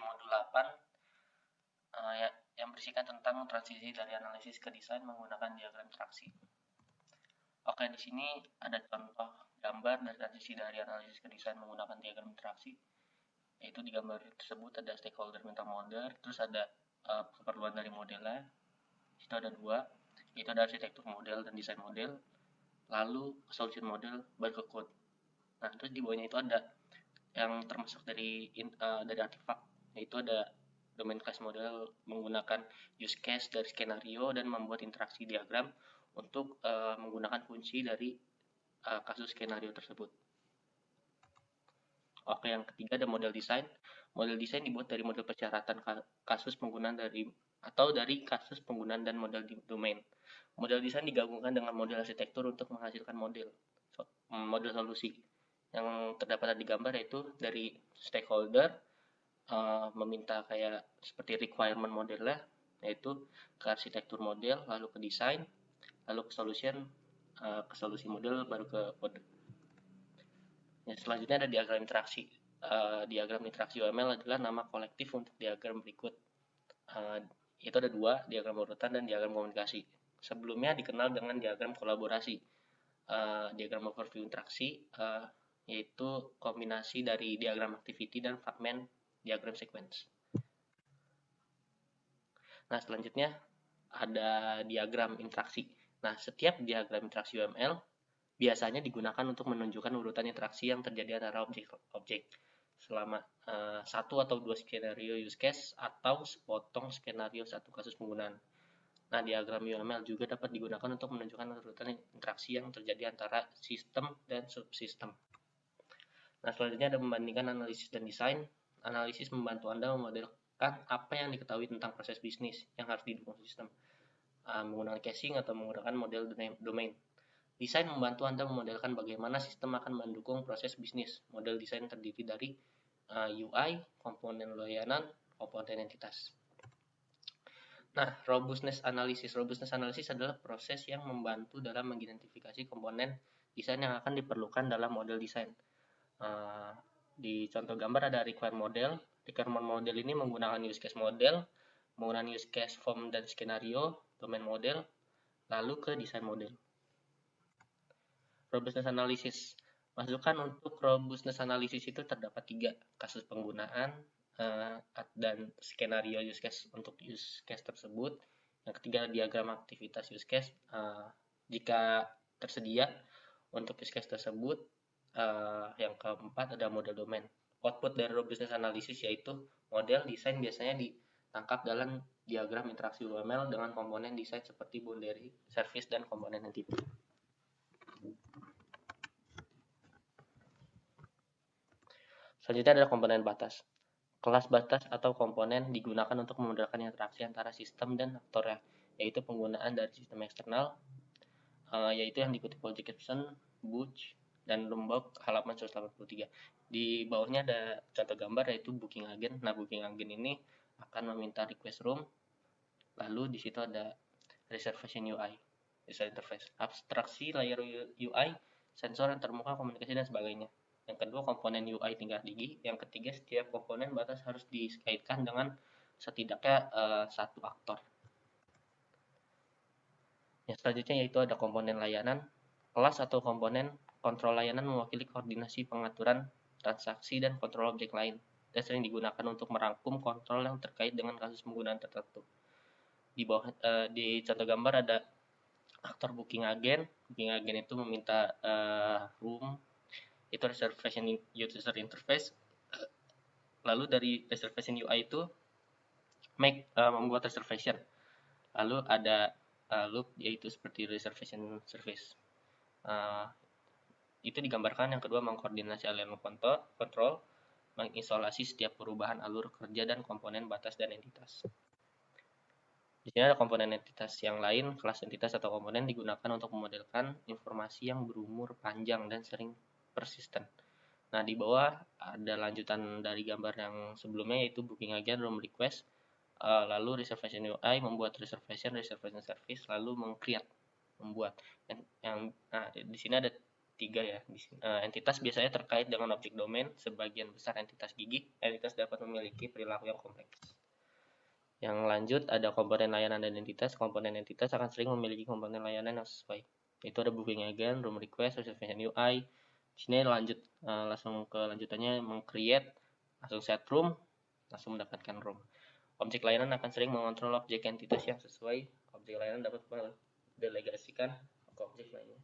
modul 8 yang berisikan tentang transisi dari analisis ke desain menggunakan diagram interaksi. Oke, di sini ada contoh gambar dari transisi dari analisis ke desain menggunakan diagram interaksi. Yaitu di gambar tersebut ada stakeholder minta model, terus ada keperluan dari modelnya. Di situ ada dua, yaitu ada arsitektur model dan desain model, lalu solution model, baru ke code. Nah, terus di bawahnya itu ada yang termasuk dari artefak, yaitu ada domain class model menggunakan use case dari skenario dan membuat interaksi diagram untuk menggunakan kunci dari kasus skenario tersebut. Oke, yang ketiga ada model desain. Model desain dibuat dari model persyaratan kasus penggunaan dari kasus penggunaan dan model domain. Model desain digabungkan dengan model arsitektur untuk menghasilkan model solusi. Yang terdapat di gambar yaitu dari stakeholder meminta kayak seperti requirement modelnya, yaitu ke arsitektur model, lalu ke desain, lalu ke solution, ke solusi model, baru ke code. Ya, selanjutnya ada diagram interaksi. Diagram interaksi UML adalah nama kolektif untuk diagram berikut. Itu ada dua, diagram urutan dan diagram komunikasi. Sebelumnya dikenal dengan diagram kolaborasi. Diagram overview interaksi yaitu kombinasi dari diagram activity dan fragment diagram sequence. Nah, selanjutnya ada diagram interaksi. Nah, setiap diagram interaksi UML biasanya digunakan untuk menunjukkan urutan interaksi yang terjadi antara objek-objek selama satu atau dua skenario use case atau sepotong skenario satu kasus penggunaan. Nah, diagram UML juga dapat digunakan untuk menunjukkan urutan interaksi yang terjadi antara sistem dan subsistem. Nah, selanjutnya ada membandingkan analisis dan desain. Analisis membantu Anda memodelkan apa yang diketahui tentang proses bisnis yang harus didukung sistem, menggunakan caching atau menggunakan model domain. Desain membantu Anda memodelkan bagaimana sistem akan mendukung proses bisnis. Model desain terdiri dari UI, komponen layanan, komponen entitas. Nah, robustness analysis. Robustness analysis adalah proses yang membantu dalam mengidentifikasi komponen desain yang akan diperlukan dalam model desain. Di contoh gambar ada requirement model. Requirement model ini menggunakan use case model, menggunakan use case form dan skenario, domain model, lalu ke desain model. Robustness analysis. Masukan untuk robustness analysis itu terdapat 3, kasus penggunaan dan skenario use case untuk use case tersebut. Yang ketiga, diagram aktivitas use case jika tersedia untuk use case tersebut. Yang keempat ada model domain. Output dari robustness analysis yaitu model desain biasanya ditangkap dalam diagram interaksi UML dengan komponen desain seperti boundary, service, dan komponen entity. Selanjutnya ada komponen batas. Kelas batas atau komponen digunakan untuk memodelkan interaksi antara sistem dan aktornya, yaitu penggunaan dari sistem eksternal, yaitu yang dikutip Project Capson, Butch, dan Lombok halaman 183. Di bawahnya ada contoh gambar yaitu booking agent. Nah, booking agent ini akan meminta request room, lalu di situ ada reservation UI, user interface, abstraksi layer UI, sensor yang termuka, komunikasi, dan sebagainya. Yang kedua, komponen UI tingkat tinggi. Yang ketiga, setiap komponen batas harus dikaitkan dengan setidaknya satu aktor. Yang selanjutnya yaitu ada komponen layanan. Kelas atau komponen kontrol layanan mewakili koordinasi pengaturan transaksi dan kontrol objek lain, dan sering digunakan untuk merangkum kontrol yang terkait dengan kasus penggunaan tertentu. Di bawah di contoh gambar ada aktor booking agent. Booking agent itu meminta room, itu reservation user interface. Lalu dari reservation UI itu membuat reservation. Lalu ada loop yaitu seperti reservation service. Itu digambarkan. Yang kedua, mengkoordinasi aliran kontrol, mengisolasi setiap perubahan alur kerja dan komponen batas dan entitas. Di sini ada komponen entitas yang lain. Kelas entitas atau komponen digunakan untuk memodelkan informasi yang berumur panjang dan sering persisten. Nah, di bawah ada lanjutan dari gambar yang sebelumnya yaitu booking agent, room request, lalu reservation UI membuat reservation service, lalu membuat. Nah, di sini ada tiga ya. Entitas biasanya terkait dengan objek domain. Sebagian besar entitas gigi, entitas dapat memiliki perilaku yang kompleks. Yang lanjut ada komponen layanan dan entitas. Komponen entitas akan sering memiliki komponen layanan yang sesuai. Itu ada booking agent, room request, reservation UI. Di sini langsung ke lanjutannya meng-create, langsung set room, langsung mendapatkan room. Objek layanan akan sering mengontrol objek entitas yang sesuai. Objek layanan dapat mendelegasikan ke objek lainnya.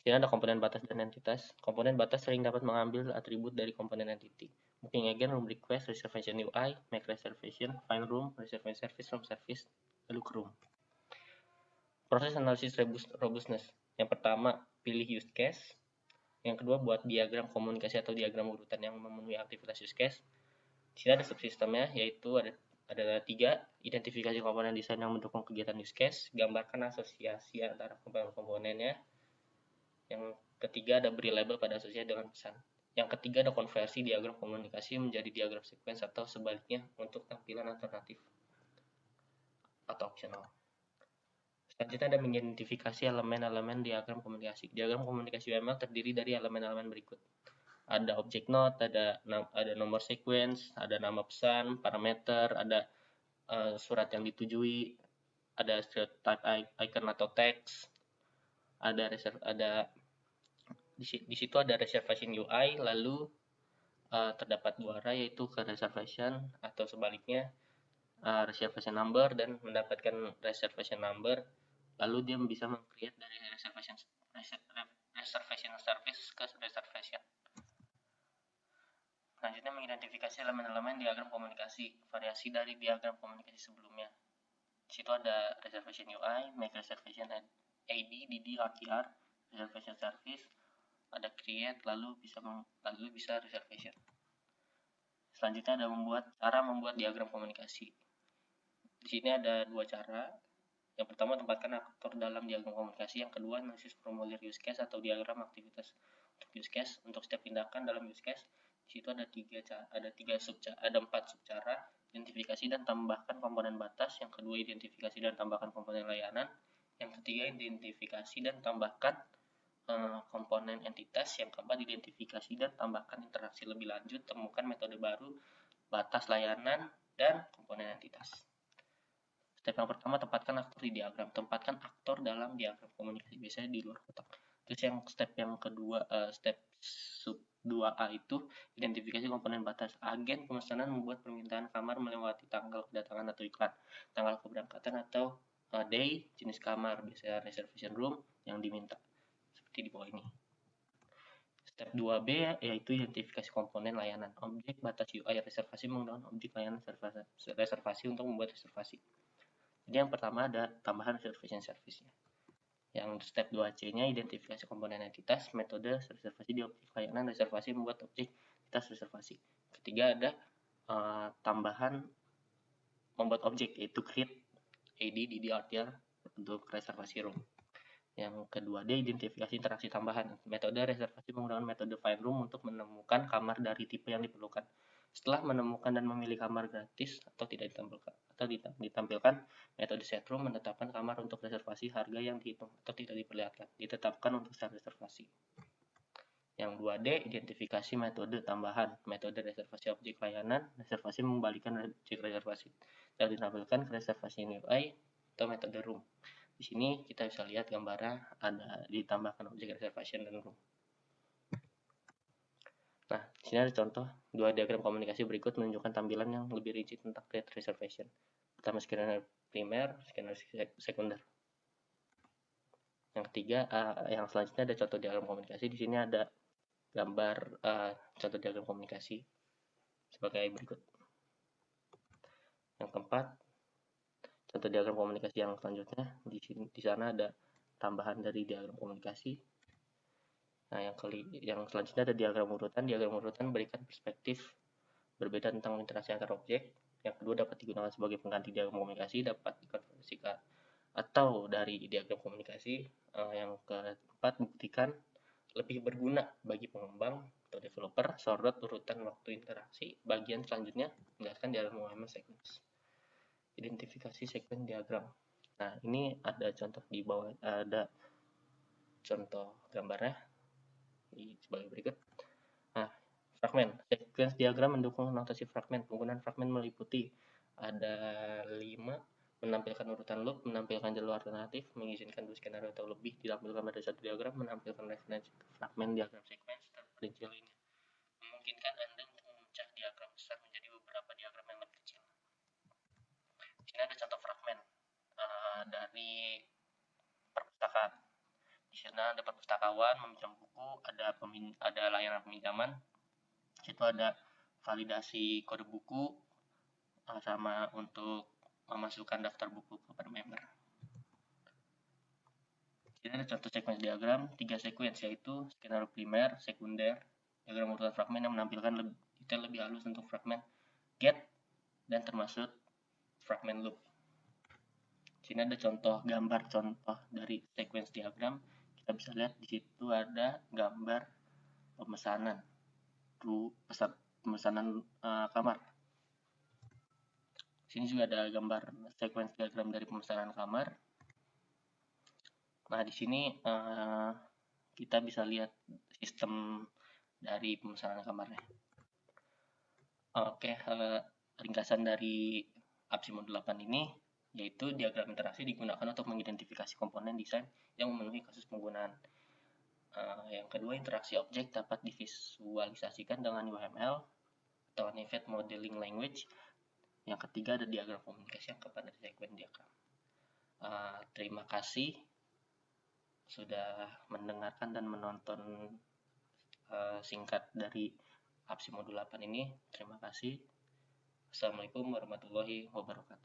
Di sini ada komponen batas dan entitas. Komponen batas sering dapat mengambil atribut dari komponen entity. Booking agent, room request, reservation UI, make reservation, find room, reservation service, room service, look room. Proses analisis robustness. Yang pertama, pilih use case. Yang kedua, buat diagram komunikasi atau diagram urutan yang memenuhi aktivitas use case. Di sini ada subsistemnya, yaitu ada 3, identifikasi komponen desain yang mendukung kegiatan use case, gambarkan asosiasi antara komponen-komponennya. Yang ketiga ada beri label pada asosiasi dengan pesan. Yang ketiga ada konversi diagram komunikasi menjadi diagram sequence atau sebaliknya untuk tampilan alternatif atau optional. Selanjutnya ada mengidentifikasi elemen-elemen diagram komunikasi. Diagram komunikasi UML terdiri dari elemen-elemen berikut. Ada object node, ada nomor sequence, ada nama pesan, parameter, ada surat yang ditujui, ada type icon atau teks, di situ ada reservation UI, lalu terdapat 2 arah, yaitu ke reservation atau sebaliknya reservation number dan mendapatkan reservation number, lalu dia bisa meng-create dari reservation service ke reservation. Selanjutnya mengidentifikasi elemen-elemen diagram komunikasi, variasi dari diagram komunikasi sebelumnya. Di situ ada reservation UI, make reservation ID, DD, RTR, reservation service, ada create, lalu bisa reservation. Selanjutnya ada cara membuat diagram komunikasi. Di sini ada 2 cara. Yang pertama, tempatkan aktor dalam diagram komunikasi. Yang kedua, analisis formulir use case atau diagram aktivitas untuk use case. Untuk setiap tindakan dalam use case, di situ ada 4 subcara. Identifikasi dan tambahkan komponen batas. Yang kedua, identifikasi dan tambahkan komponen layanan. Yang ketiga, identifikasi dan tambahkan komponen entitas. Yang keempat, identifikasi dan tambahkan interaksi lebih lanjut. Temukan metode baru, batas layanan, dan komponen entitas. Step yang pertama, tempatkan aktor di diagram. Tempatkan aktor dalam diagram komunikasi, biasanya di luar kotak. Terus step yang kedua, step sub 2A itu identifikasi komponen batas. Agen pemesanan membuat permintaan kamar melewati tanggal kedatangan atau iklan, tanggal keberangkatan atau day, jenis kamar, biasanya reservation room yang diminta. Seperti di bawah ini. Step 2B yaitu identifikasi komponen layanan. Objek batas UI reservasi menggunakan objek layanan reservasi untuk membuat reservasi. Jadi yang pertama ada tambahan reservation service-nya. Yang step 2C-nya identifikasi komponen entitas, metode reservasi di objek layanan reservasi membuat objek entitas reservasi. Ketiga ada tambahan membuat objek, yaitu create, AD, DD, RTR untuk reservasi room. Yang kedua D, identifikasi interaksi tambahan. Metode reservasi menggunakan metode find room untuk menemukan kamar dari tipe yang diperlukan. Setelah menemukan dan memilih kamar gratis atau tidak ditampilkan, metode set room menetapkan kamar untuk reservasi, harga yang dihitung atau tidak diperlihatkan, ditetapkan untuk secara reservasi. Yang 2D, identifikasi metode tambahan. Metode reservasi objek layanan, reservasi mengembalikan objek reservasi, dan ditampilkan ke reservasi UI atau metode room. Di sini kita bisa lihat gambarnya ada ditambahkan objek reservation dan room. Nah, di sini ada contoh 2 diagram komunikasi berikut menunjukkan tampilan yang lebih rinci tentang create reservation. Pertama, scanner primer, scanner sekunder. Yang ketiga, yang selanjutnya ada contoh diagram komunikasi. Di sini ada gambar contoh diagram komunikasi sebagai berikut. Yang keempat, contoh diagram komunikasi yang selanjutnya. Di sana ada tambahan dari diagram komunikasi. Nah, yang selanjutnya ada diagram urutan. Diagram urutan berikan perspektif berbeda tentang interaksi antar objek. Yang kedua, dapat digunakan sebagai pengganti diagram komunikasi, dapat dikonversikan atau dari diagram komunikasi. Yang keempat, buktikan lebih berguna bagi pengembang atau developer. Sorot urutan waktu interaksi. Bagian selanjutnya menjelaskan diagram UML sequence. Identifikasi segmen diagram. Nah, ini ada contoh di bawah, ada contoh gambarnya sebagai berikut. Nah, fragmen. Sequence diagram mendukung notasi fragmen. Penggunaan fragmen meliputi ada 5, menampilkan urutan loop, menampilkan jalur alternatif, mengizinkan 2 skenario atau lebih ditampilkan pada satu diagram, menampilkan referensi fragmen diagram sequence, dan perincian lainnya. Memungkinkan Anda untuk memecah diagram besar menjadi beberapa diagram yang lebih kecil. Di sini ada contoh fragmen dari perpustakaan. Di sana ada perpustakawan meminjam buku, ada layanan peminjaman, situ ada validasi kode buku sama untuk memasukkan daftar buku kepada member. Ini ada contoh sequence diagram, 3 sequence yaitu skenario primer, sekunder, diagram urutan fragmen yang menampilkan detail lebih halus untuk fragmen get dan termasuk fragmen loop. Sini ada gambar contoh dari sequence diagram. Kita bisa lihat di situ ada gambar pemesanan kamar. Sini juga ada gambar sequence diagram dari pemesanan kamar. Nah, di sini kita bisa lihat sistem dari pemesanan kamarnya. Oke, ringkasan dari APSI Modul 8 ini yaitu diagram interaksi digunakan untuk mengidentifikasi komponen desain yang memenuhi kasus penggunaan. Yang kedua, interaksi objek dapat divisualisasikan dengan UML atau Unified Modeling Language. Yang ketiga, ada diagram komunikasi yang kepada sequence diagram. Terima kasih sudah mendengarkan dan menonton singkat dari APSI Modul 8 ini. Terima kasih. Assalamualaikum warahmatullahi wabarakatuh.